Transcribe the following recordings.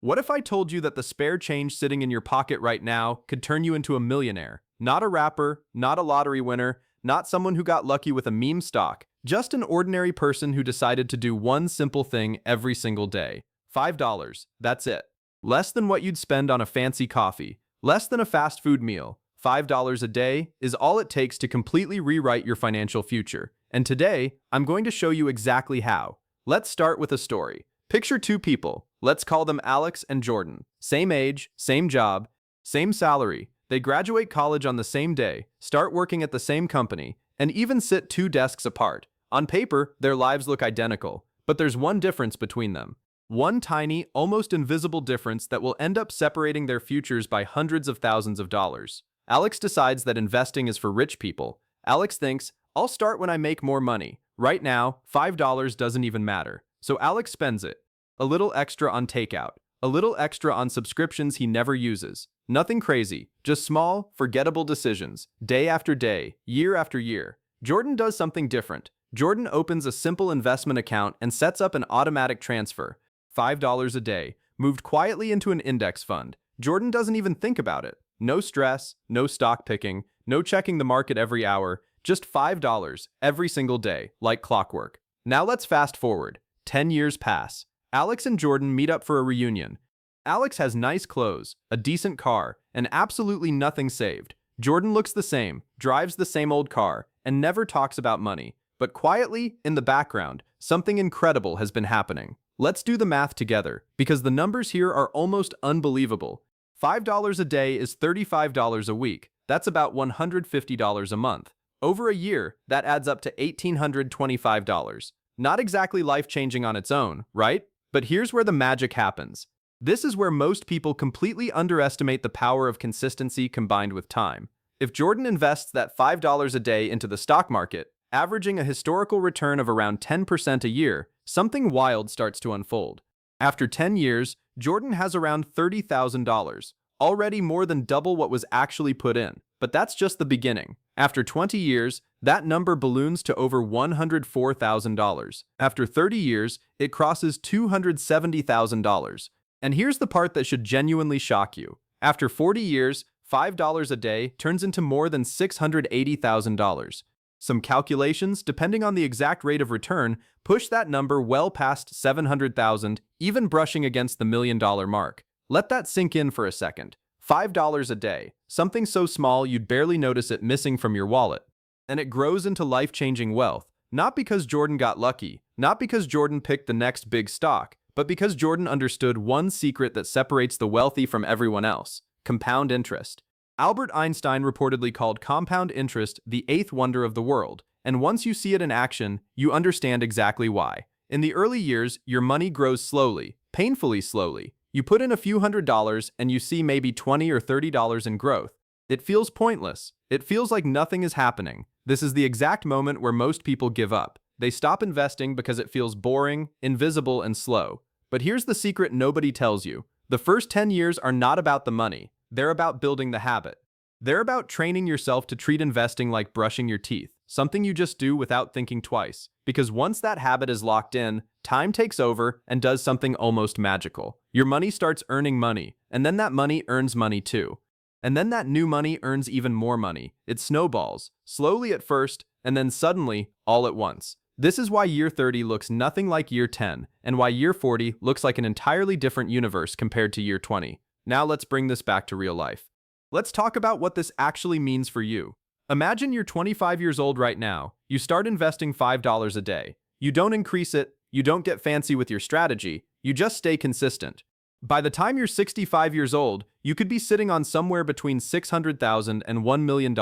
What if I told you that the spare change sitting in your pocket right now could turn you into a millionaire? Not a rapper, not a lottery winner, not someone who got lucky with a meme stock, just an ordinary person who decided to do one simple thing every single day. $5, that's it. Less than what you'd spend on a fancy coffee, less than a fast food meal. $5 a day is all it takes to completely rewrite your financial future. And today, I'm going to show you exactly how. Let's start with a story. Picture two people. Let's call them Alex and Jordan. Same age, same job, same salary. They graduate college on the same day, start working at the same company, and even sit two desks apart. On paper, their lives look identical, but there's one difference between them. One tiny, almost invisible difference that will end up separating their futures by hundreds of thousands of dollars. Alex decides that investing is for rich people. Alex thinks, I'll start when I make more money. Right now, $5 doesn't even matter. So Alex spends it. A little extra on takeout. A little extra on subscriptions he never uses. Nothing crazy, just small, forgettable decisions, day after day, year after year. Jordan does something different. Jordan opens a simple investment account and sets up an automatic transfer. $5 a day, moved quietly into an index fund. Jordan doesn't even think about it. No stress, no stock picking, no checking the market every hour, just $5 every single day, like clockwork. Now let's fast forward. 10 years pass. Alex and Jordan meet up for a reunion. Alex has nice clothes, a decent car, and absolutely nothing saved. Jordan looks the same, drives the same old car, and never talks about money. But quietly, in the background, something incredible has been happening. Let's do the math together, because the numbers here are almost unbelievable. $5 a day is $35 a week. That's about $150 a month. Over a year, that adds up to $1,825. Not exactly life-changing on its own, right? But here's where the magic happens. This is where most people completely underestimate the power of consistency combined with time. If Jordan invests that $5 a day into the stock market, averaging a historical return of around 10% a year, something wild starts to unfold. After 10 years, Jordan has around $30,000, already more than double what was actually put in. But that's just the beginning. After 20 years, that number balloons to over $104,000. After 30 years, it crosses $270,000. And here's the part that should genuinely shock you. After 40 years, $5 a day turns into more than $680,000. Some calculations, depending on the exact rate of return, push that number well past $700,000, even brushing against the $1 million mark. Let that sink in for a second. $5 a day, something so small you'd barely notice it missing from your wallet. And it grows into life-changing wealth, not because Jordan got lucky, not because Jordan picked the next big stock, but because Jordan understood one secret that separates the wealthy from everyone else: compound interest. Albert Einstein reportedly called compound interest the eighth wonder of the world, and once you see it in action, you understand exactly why. In the early years, your money grows slowly, painfully slowly. You put in a few $100s and you see maybe $20 or $30 in growth. It feels pointless. It feels like nothing is happening. This is the exact moment where most people give up. They stop investing because it feels boring, invisible, and slow. But here's the secret nobody tells you. The first 10 years are not about the money. They're about building the habit. They're about training yourself to treat investing like brushing your teeth, something you just do without thinking twice. Because once that habit is locked in, time takes over and does something almost magical. Your money starts earning money, and then that money earns money too. And then that new money earns even more money. It snowballs, slowly at first, and then suddenly, all at once. This is why year 30 looks nothing like year 10, and why year 40 looks like an entirely different universe compared to year 20. Now let's bring this back to real life. Let's talk about what this actually means for you. Imagine you're 25 years old right now. You start investing $5 a day. You don't increase it, you don't get fancy with your strategy, you just stay consistent. By the time you're 65 years old, you could be sitting on somewhere between $600,000 and $1 million,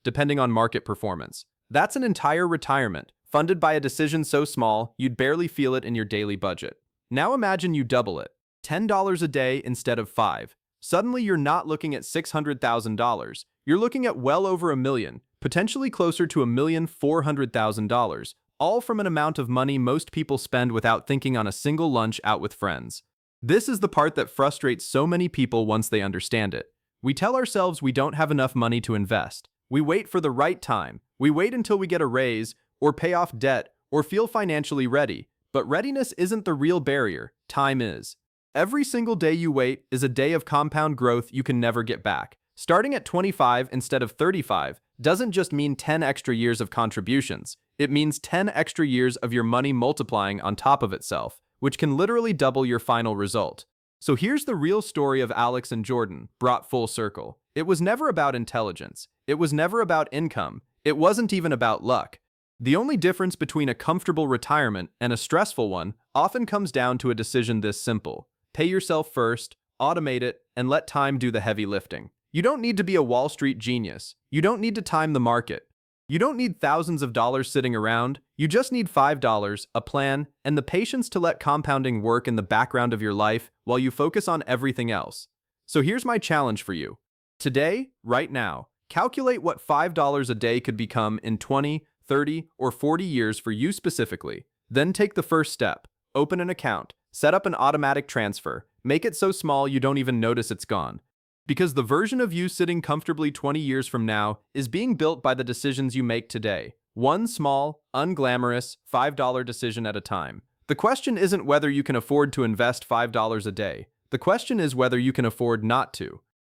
depending on market performance. That's an entire retirement, funded by a decision so small you'd barely feel it in your daily budget. Now imagine you double it. $10 a day instead of $5. Suddenly you're not looking at $600,000. You're looking at well over $1 million, potentially closer to $1,400,000, all from an amount of money most people spend without thinking on a single lunch out with friends. This is the part that frustrates so many people once they understand it. We tell ourselves we don't have enough money to invest. We wait for the right time. We wait until we get a raise, or pay off debt, or feel financially ready. But readiness isn't the real barrier. Time is. Every single day you wait is a day of compound growth you can never get back. Starting at 25 instead of 35 doesn't just mean 10 extra years of contributions. It means 10 extra years of your money multiplying on top of itself, which can literally double your final result. So here's the real story of Alex and Jordan, brought full circle. It was never about intelligence. It was never about income. It wasn't even about luck. The only difference between a comfortable retirement and a stressful one often comes down to a decision this simple. Pay yourself first, automate it, and let time do the heavy lifting. You don't need to be a Wall Street genius. You don't need to time the market. You don't need thousands of dollars sitting around. You just need $5, a plan, and the patience to let compounding work in the background of your life while you focus on everything else. So here's my challenge for you. Today, right now, calculate what $5 a day could become in 20, 30, or 40 years for you specifically. Then take the first step. Open an account. Set up an automatic transfer. Make it so small you don't even notice it's gone. Because the version of you sitting comfortably 20 years from now is being built by the decisions you make today. One small, unglamorous, $5 decision at a time. The question isn't whether you can afford to invest $5 a day. The question is whether you can afford not to.